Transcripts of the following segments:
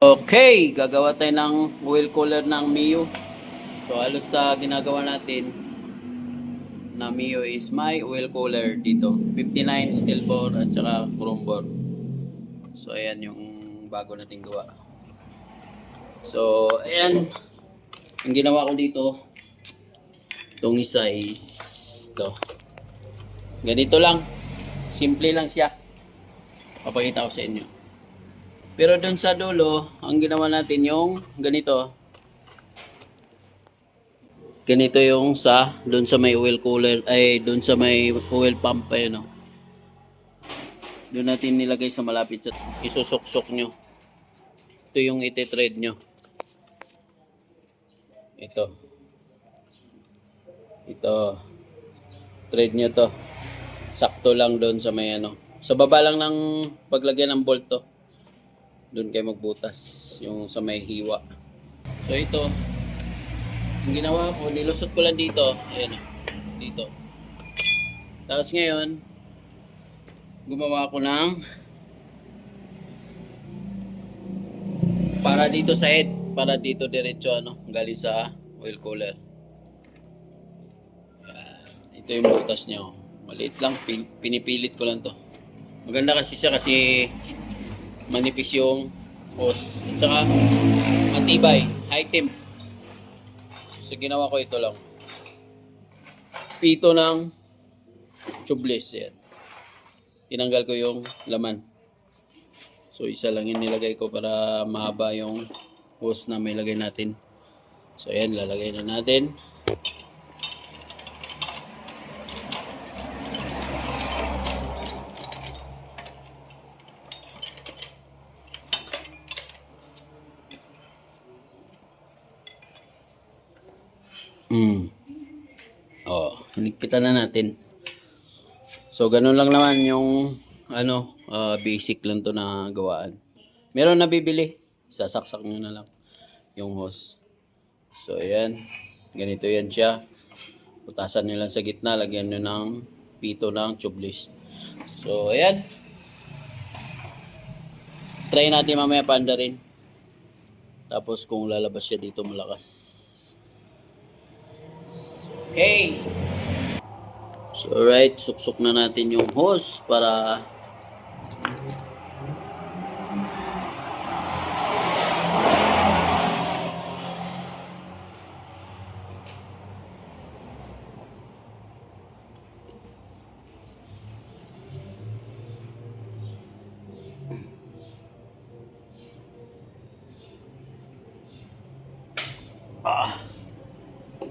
Okay, gagawa tayo ng oil cooler ng Mio. So halos sa ginagawa natin na Mio is may oil cooler dito. 59 steel bore at saka chrome bore. So ayan yung bago nating gawa. So ayan, ang ginawa ko dito, itong isa is ito. Ganito lang. Simple lang siya. Papakita ko sa inyo. Pero dun sa dulo, ang ginawa natin yung ganito. Ganito yung sa doon sa may oil cooler ay doon sa may oil pump ay no. Doon natin nilagay sa malapit sa isusuksok nyo. Ito yung ite-thread nyo. Ito. Ito. Thread nyo to. Sakto lang doon sa may ano. Sa baba lang ng paglagyan ng bolt to. Doon kayo magbutas. Yung sa may hiwa. So ito. Ang ginawa ko, nilusot ko lang dito. Ayan o. Dito. Tapos ngayon, gumawa ko ng para dito sa head. Para dito diretso ano. Galing sa oil cooler. Ayan. Ito yung butas nyo. Maliit lang. Pinipilit ko lang to. Maganda kasi siya kasi manipis yung hose. At saka matibay. High temp. So ginawa ko ito lang. Pito ng tubeless. Yan. Tinanggal ko yung laman. So isa lang yung nilagay ko para mahaba yung hose na may lagay natin. So ayan, lalagay na natin. Hinigpitan na natin. So ganun lang naman yung ano, basic lang to na gawaan. Meron nabibili, sasaksak nyo na lang yung hose. So ayan, ganito yan siya. Putasan nyo lang sa gitna, lagyan nyo ng pito ng tubeless. So ayan. Try natin mamaya panda rin. Tapos kung lalabas siya dito malakas. Okay. So alright, suksok na natin yung hose para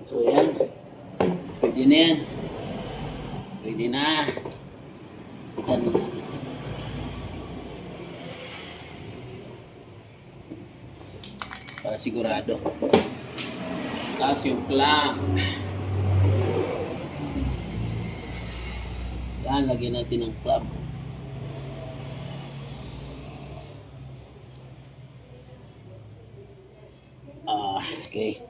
so yan. Pwede na yan. Pwede na. Para sigurado. Tapos yung clamp. Yan, lagyan natin ng clamp. Okay.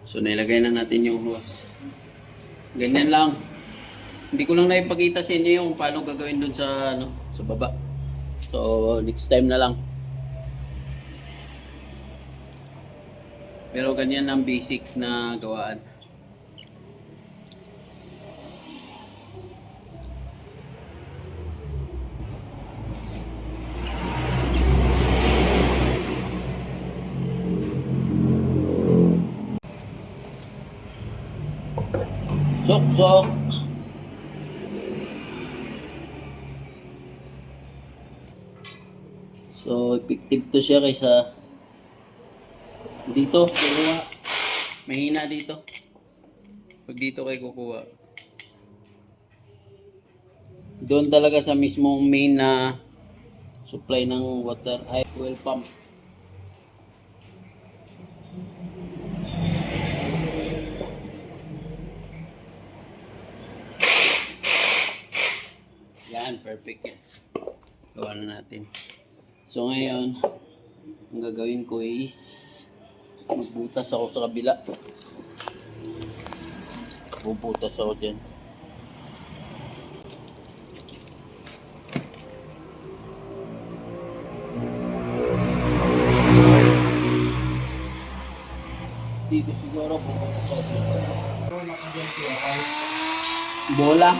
So nilagay na natin yung hose. Ganyan lang. Hindi ko lang naipakita sa inyo yung paano gagawin dun sa ano, sa baba. So next time na lang. Pero ganyan ang basic na gawaan. Sok-sok. So, effective to siya kaysa dito, kukuha. Mahina dito. Pag dito kayo kukuha. Doon talaga sa mismong main na supply ng water, ay oil pump. Yan, perfect yan. Gawa na natin. So ngayon, ang gagawin ko is magbutas ako sa kabila. Bubutas ako dyan. dito siguro pupunta siya dito. Bola.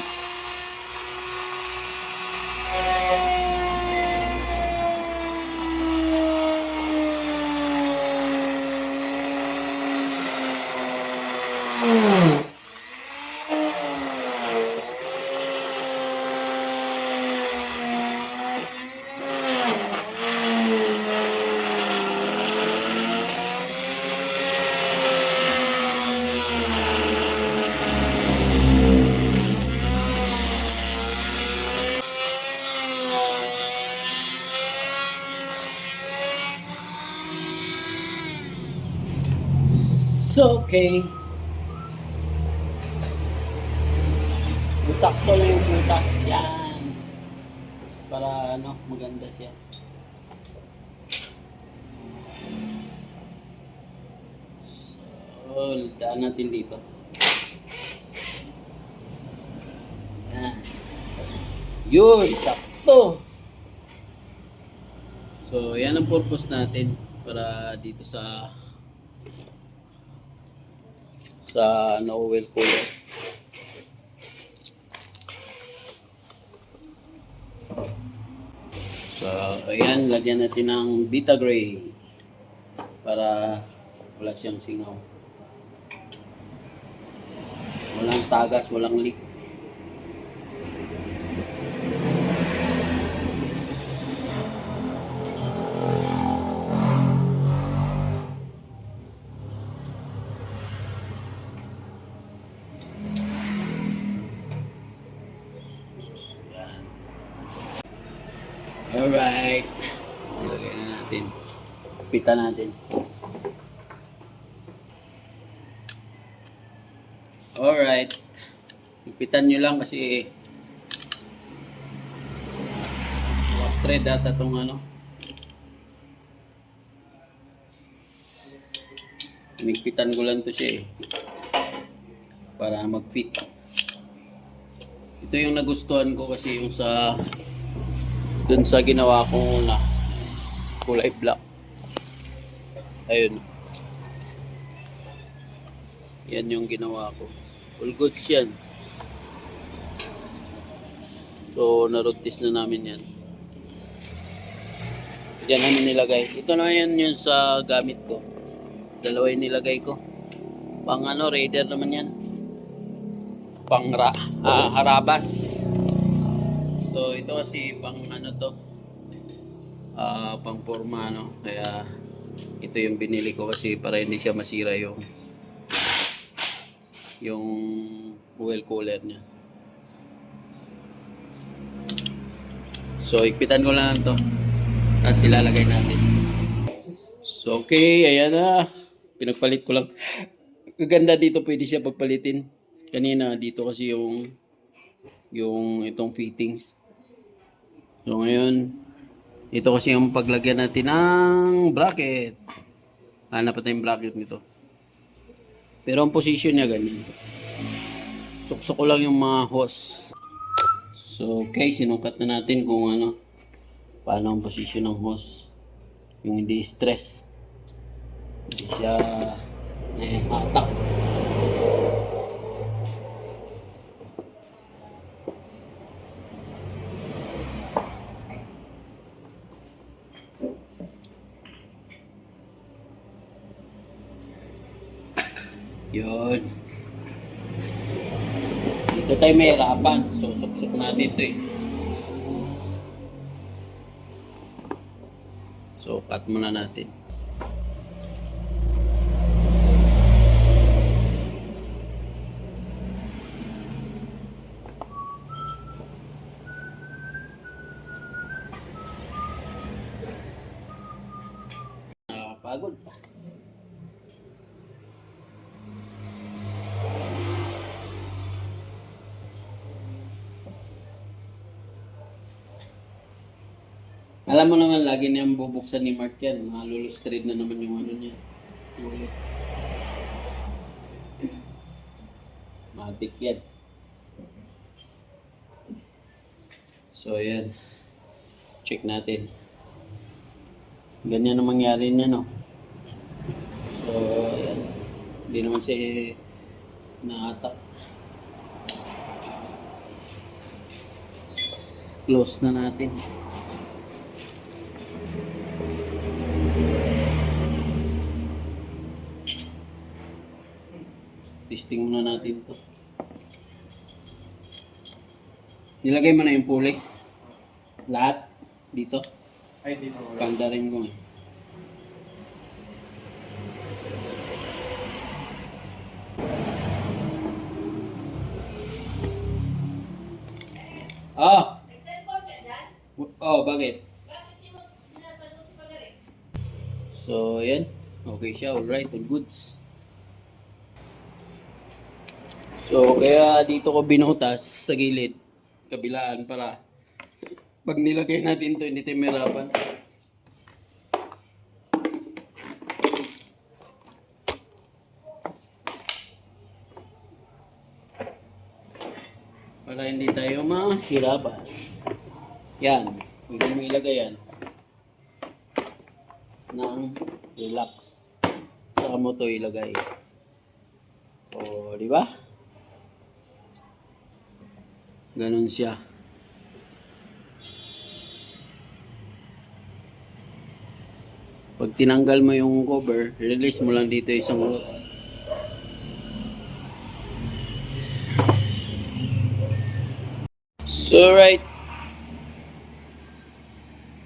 So, okay. Sakto lang yung butas. Yan. Para ano, maganda siya. So, daan natin dito. Yan. Yun, sakto. So, yan ang purpose natin para dito sa no-oil cooler. So, ayan, lagyan natin ng Vita Gray para wala siyang singaw. Walang tagas, walang leak. Alright. Ilagay na natin. Kapitan natin. Alright. Kapitan nyo lang kasi thread data itong ano. Pinigpitan ko lang to siya eh. Para mag-fit. Ito yung nagustuhan ko kasi yung sa dun sa ginawa kong una, kulay black. Ayun. Yan yung ginawa ko. All goods yan. So, na-road-test na namin yan. Diyan namin nilagay. Ito na yan yung sa gamit ko. Dalawa yung nilagay ko. Pang ano, Raider naman yan. Pang harabas. So ito kasi pang ano to, pang forma no, kaya ito yung binili ko kasi para hindi siya masira yung oil cooler niya. So ikpitan ko lang to, tapos ilalagay natin. So okay, ayan na, pinagpalit ko lang. Gaganda dito, pwede siya pagpalitin. Kanina dito kasi yung itong fittings. So ngayon, ito kasi yung paglagyan natin ng bracket. Hanap natin yung bracket nito. Pero ang position niya ganyan. Suksok ko lang yung mga hose. So okay, sinukat na natin kung ano, paano ang position ng hose. Yung hindi stress. Hindi siya hatak. Yun. Dito tayo may hirapan. So, suksok natin ito eh. So, cut muna natin. Nakakapagod. Alam mo naman, lagi niyang bubuksan ni Mark yan. Malulustrade na naman yung ano niya. Ulit. Matik yan. So, yan. Check natin. Ganyan ang mangyari niya, no? So, yan. Hindi naman siya na-attack. Close na natin. Testing muna natin to. Nilagay mo na yung pulik. Lahat dito. Ay, dito. Panda rin ko eh. Ah! Oh, bakit? So, yan. Okay siya. Alright. All goods. So, kaya dito ko binutas sa gilid. Kabilaan para pag nilagay natin to hindi tayo mahirapan. Para hindi tayo mahirapan. Yan. Pwede mo ilagay yan. Nang relax. Saka mo to ilagay. O, di ba? Ganon siya. Pag tinanggal mo yung cover, release mo lang dito isang oras. So, right.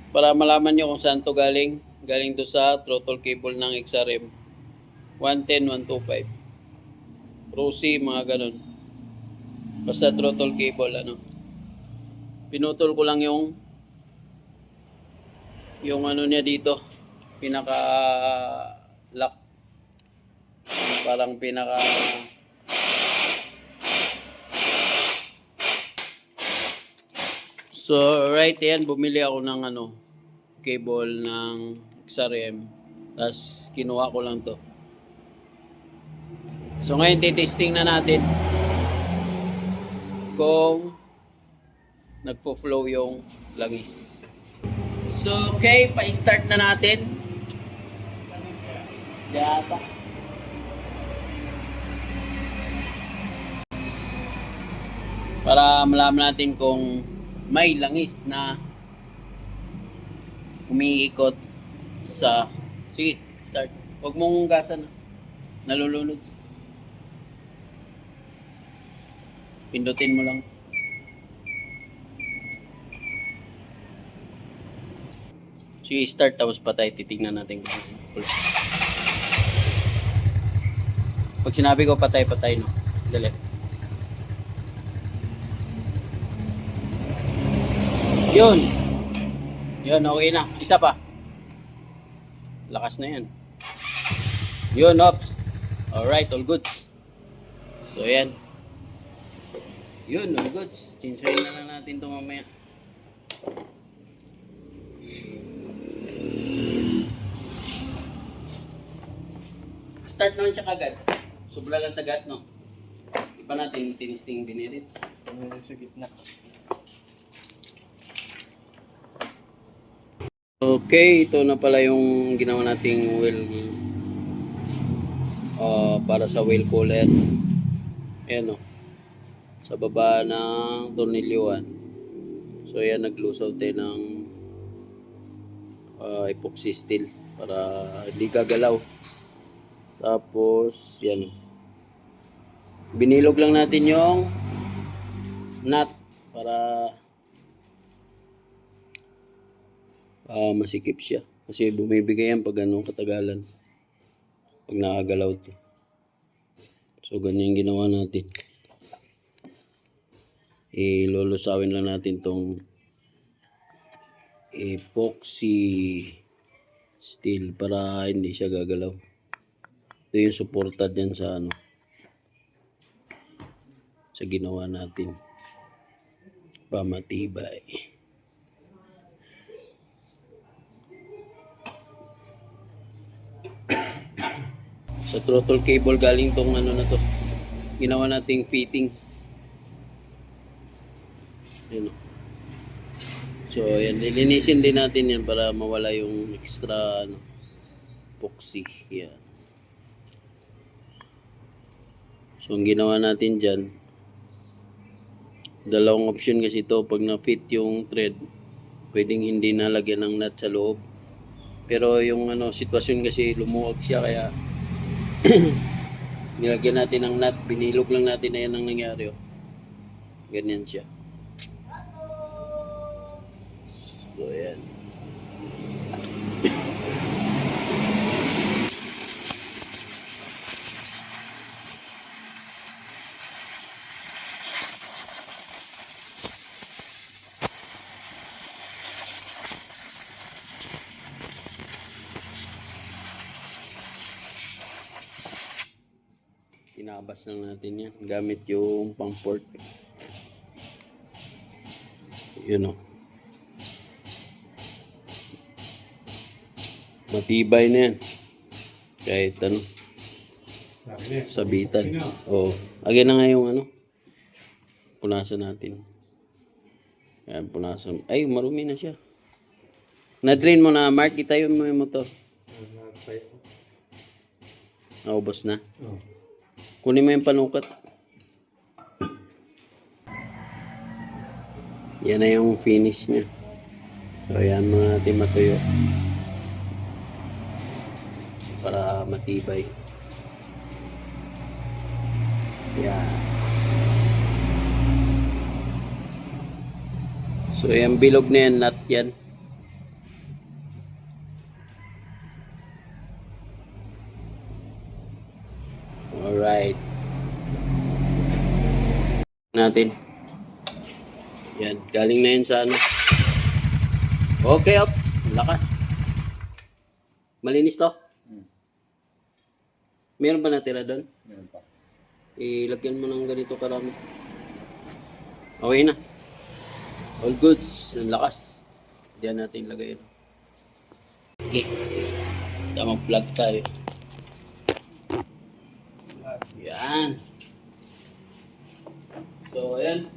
Para malaman nyo kung saan to galing. Galing to sa throttle cable ng XRM. 110, 125. Rosy, mga ganon. Basta throttle cable, ano. Pinutol ko lang yung ano niya dito. Pinaka lock. Parang pinaka So, right yan, bumili ako ng ano, cable ng XRM. Tapos, kinuha ko lang to. So, ngayon, titesting na natin kung nagpo-flow yung langis. So, okay, pa-start na natin. Data. Para malaman natin kung may langis na umiikot sa... Sige, start. Huwag mong gasan na. Nalulunod. Pindutin mo lang. Sige, start tapos patay. Titignan natin. Pag sinabi ko patay, patay, no? Dali. Yun. Yun, okay na. Isa pa. Lakas na yan. Yun, ops. Alright, all goods. So, yan. Yun, all goods. Chinsuin na lang natin ito mamaya. Start naman siya kagad. Sobra lang sa gas, no? Iba natin tinisting binirit. Gusto mo sa gitna. Okay, ito na pala yung ginawa nating wheel para sa wheel cooler. Ayan o. Sa baba ng tornilyuan. So ayan, naglusaw tayo ng epoxy steel para hindi gagalaw. Tapos, yan o. Binilog lang natin yung nut para masikip siya. Kasi bumibigay yan pag anong katagalan. Pag nakagalaw to. So, ganyan yung ginawa natin. Ilulusawin lang natin tong epoxy steel para hindi siya gagalaw. Ito yung suporta dyan sa ano. Sa ginawa natin. Pamatibay. Sa throttle cable galing tong ano na to. Ginawa nating fittings. Yun. So ayan, lilinisin din natin yan para mawala yung extra ano, epoxy. Yan. So, ang ginawa natin dyan, dalawang option kasi ito. Pag na-fit yung thread, pwedeng hindi nalagyan ng nut sa loob. Pero yung sitwasyon kasi lumuwag siya, kaya nilagyan natin ng nut. Binilog lang natin na yan ang nangyari. Oh. Ganyan siya. So, ayan. Tinabas lang natin yan gamit yung pang port. Yun o. Matibay na yan. Kahit sabitan. Oo. Again na nga yung punasan natin. Ayan, punasan. Ay, marumi na siya. Na-drain mo na, Mark. Itayo mo yung motor. Naubos na. Kunin mo yung panukat. Yan na yung finish niya. So, ayan mo natin matuyo. Para matibay. Yan. So, yung bilog na yan, nut yan. Alright. Natin. Yan. Galing na yun sa Okay, up. Lakas. Malinis to? Meron ba natira doon? Meron pa. Ilagyan mo ng ganito karami. Okay na. All goods. Ang lakas. Diyan natin ilagay yun. Okay. Tamang plug tayo. Yan. So, ayan.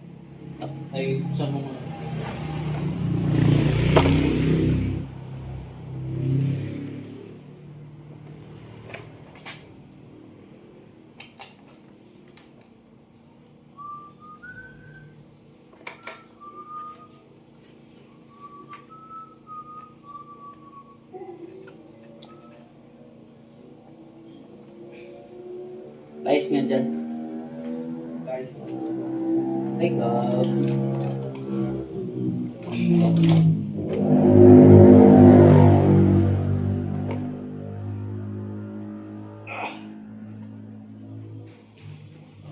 Ay, saan mo muna? Ayos nga dyan. Ayos na. Ay,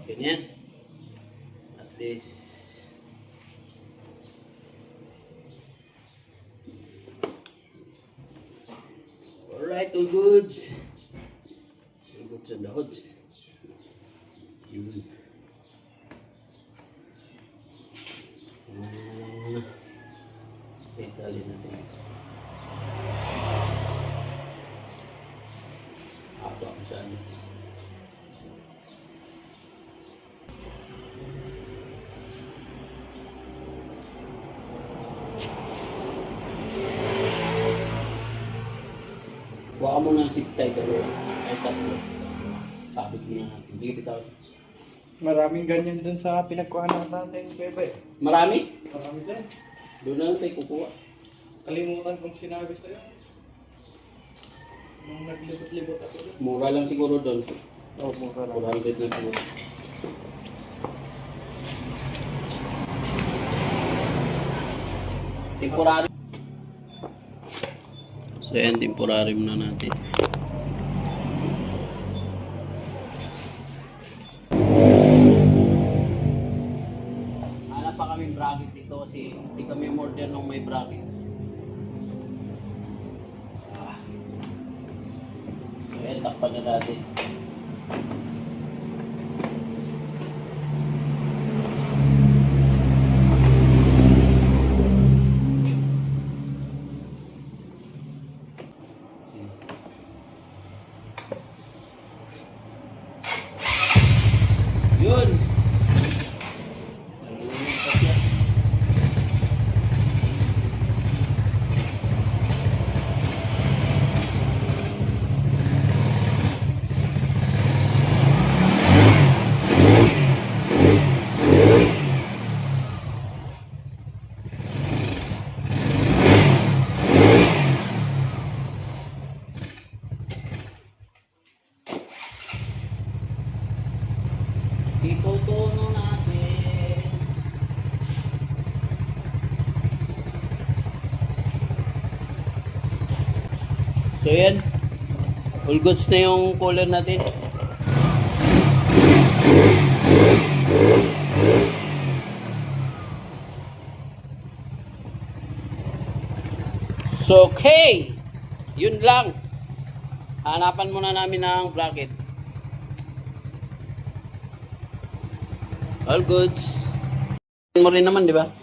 ganyan. At least alright, all goods. All goods and the hoods. Yun. Okay, tali natin. Ako saan. Huwag mo ng zip tie ka rin. Ay, tatlo. Sabit niya natin. Hindi bitaw. Maraming ganyan dun sa pinagkuhanan natin, Bebe. Marami? Marami din. Doon na lang tayo kukuha. Kalimutan kong sinabi sa'yo. Nung naglibot-libot ako dun. Mura lang siguro doon. Oo, mura lang. 400 na siguro. Temporary. So yan, temporary muna natin. Hanap pa kaming bracket dito kasi hindi kami order nung may bracket. So yan, takpan na natin. Yun. So yan. All goods na yung cooler natin. So okay. Yun lang. Hanapan muna namin ng bracket. All goods. Mo rin naman, di ba?